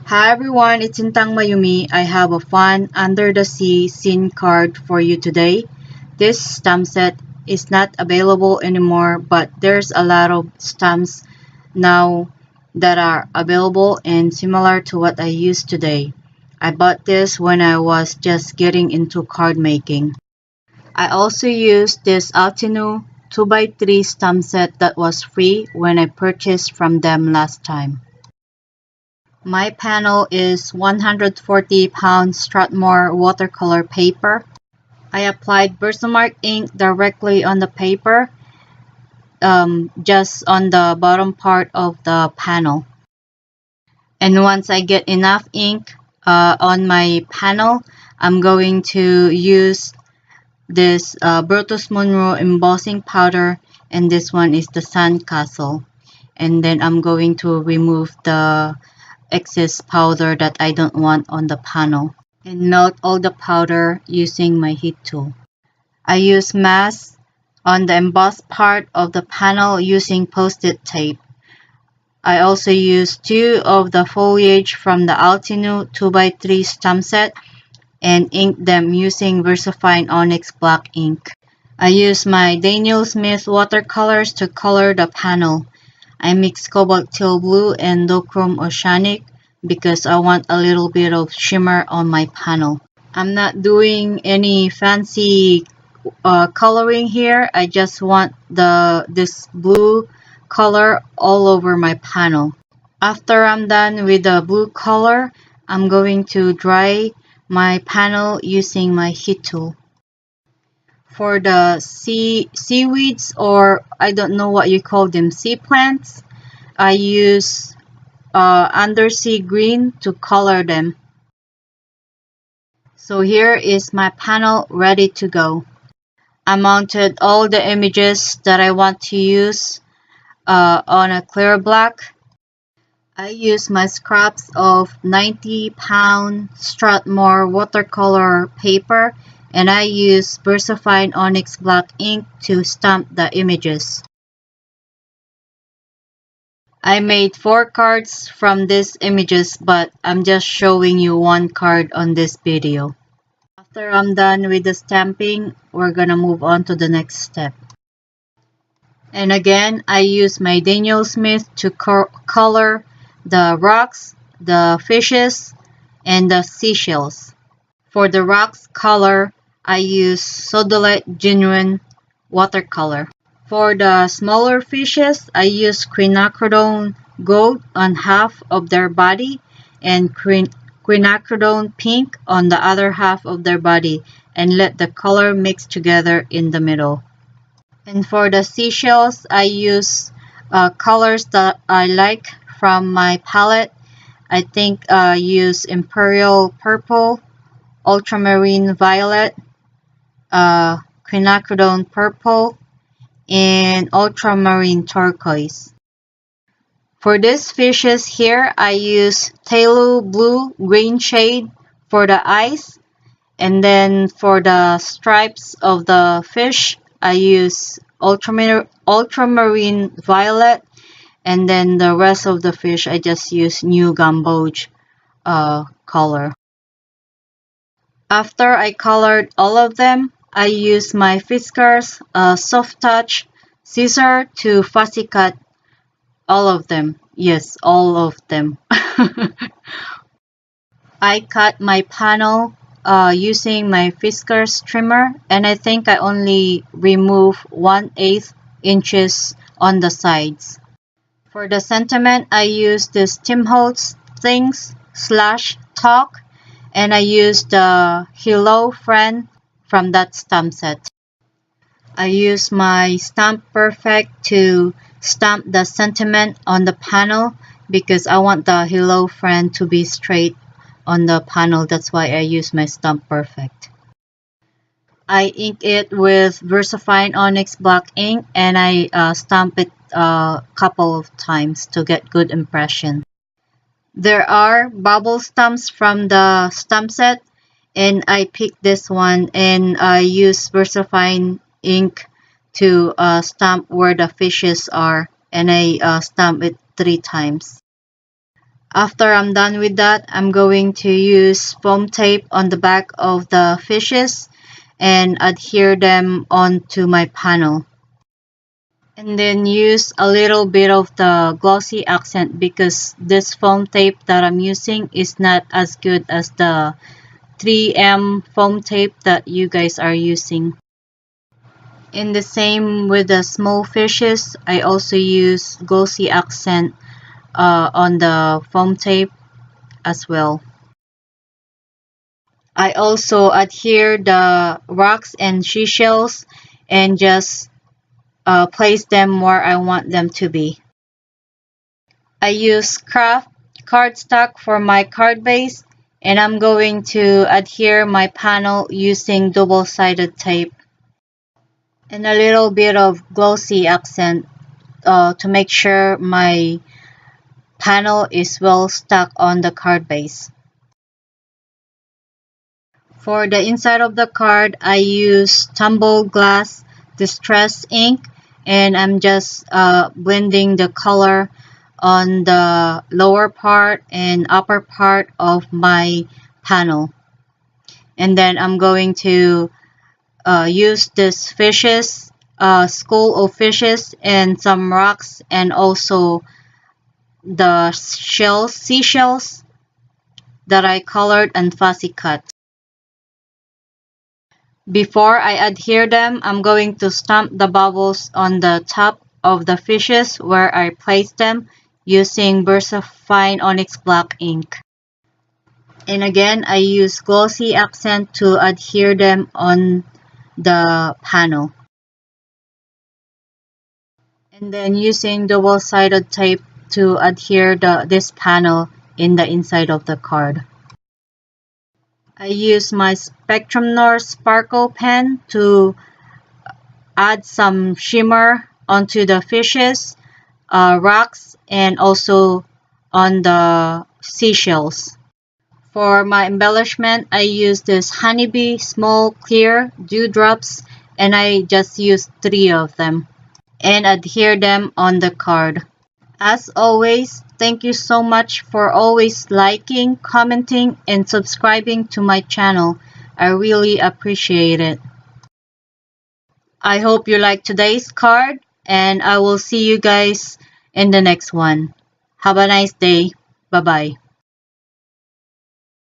Hi everyone, it's Intang Mayumi. I have a fun under the sea scene card for you today. This stamp set is not available anymore, but there's a lot of stamps now that are available and similar to what I used today. I bought this when I was just getting into card making. I also used this Altinu 2x3 stamp set that was free when I purchased from them last time. My panel is 140-pound Strathmore watercolor paper. I applied Versamark ink directly on the paper, just on the bottom part of the panel. And once I get enough ink on my panel, I'm going to use this Brutus Monroe embossing powder, and this one is the Sandcastle. And then I'm going to remove the excess powder that I don't want on the panel and melt all the powder using my heat tool. I use masks on the embossed part of the panel using post-it tape. I also use two of the foliage from the Altinu 2x3 stamp set and ink them using VersaFine Onyx black ink. I use my Daniel Smith watercolors to color the panel. I mix cobalt teal blue and duochrome oceanic because I want a little bit of shimmer on my panel. I'm not doing any fancy coloring here. I just want this blue color all over my panel. After I'm done with the blue color, I'm going to dry my panel using my heat tool. For the seaweeds, or I don't know what you call them, sea plants, I use undersea green to color them. So here is my panel ready to go. I mounted all the images that I want to use on a clear black. I use my scraps of 90-pound Strathmore watercolor paper, and I use VersaFine Onyx black ink to stamp the images. I made 4 cards from these images, but I'm just showing you one card on this video. After I'm done with the stamping, we're gonna move on to the next step. And again, I use my Daniel Smith to color the rocks, the fishes, and the seashells. For the rocks color, I use Sodalite Genuine watercolor. For the smaller fishes, I use quinacridone gold on half of their body and quinacridone pink on the other half of their body, and let the color mix together in the middle. And for the seashells, I use colors that I like from my palette. I think I use Imperial Purple, Ultramarine Violet, Quinacridone Purple, and Ultramarine Turquoise. For these fishes here, I use Tailloux Blue green shade for the eyes, and then for the stripes of the fish, I use Ultramarine Violet, and then the rest of the fish I just use New Gamboge color. After I colored all of them, I use my Fiskars Soft Touch scissor to fussy cut all of them. Yes, all of them. I cut my panel using my Fiskars trimmer, and I think I only remove 1/8 inches on the sides. For the sentiment, I use this Tim Holtz Things Slash Talk, and I use the Hello Friend from that stamp set. I use my Stamp Perfect to stamp the sentiment on the panel because I want the Hello Friend to be straight on the panel. That's why I use my Stamp Perfect. I ink it with VersaFine Onyx black ink, and I stamp it a couple of times to get good impression. There are bubble stamps from the stamp set, and I picked this one, and I use VersaFine ink to stamp where the fishes are, and I stamp it 3 times. After I'm done with that, I'm going to use foam tape on the back of the fishes and adhere them onto my panel. And then use a little bit of the glossy accent because this foam tape that I'm using is not as good as the 3M foam tape that you guys are using. And the same with the small fishes, I also use glossy accent on the foam tape as well. I also adhere the rocks and seashells and just place them where I want them to be. I use craft cardstock for my card base, and I'm going to adhere my panel using double-sided tape and a little bit of glossy accent to make sure my panel is well stuck on the card base. For the inside of the card, I use Tumble Glass Distress ink, and I'm just blending the color on the lower part and upper part of my panel. And then I'm going to use this fishes, school of fishes, and some rocks, and also the seashells that I colored and fussy cut. Before I adhere them, I'm going to stamp the bubbles on the top of the fishes where I placed them using VersaFine Onyx Black ink. And again, I use glossy accent to adhere them on the panel. And then using double-sided tape to adhere this panel in the inside of the card. I use my Spectrum Noir Sparkle pen to add some shimmer onto the fishes, rocks, and also on the seashells. For my embellishment, I use this Honeybee Small Clear Dewdrops, and I just use 3 of them and adhere them on the card. As always, thank you so much for always liking, commenting, and subscribing to my channel. I really appreciate it. I hope you liked today's card, and I will see you guys in the next one. Have a nice day. Bye-bye.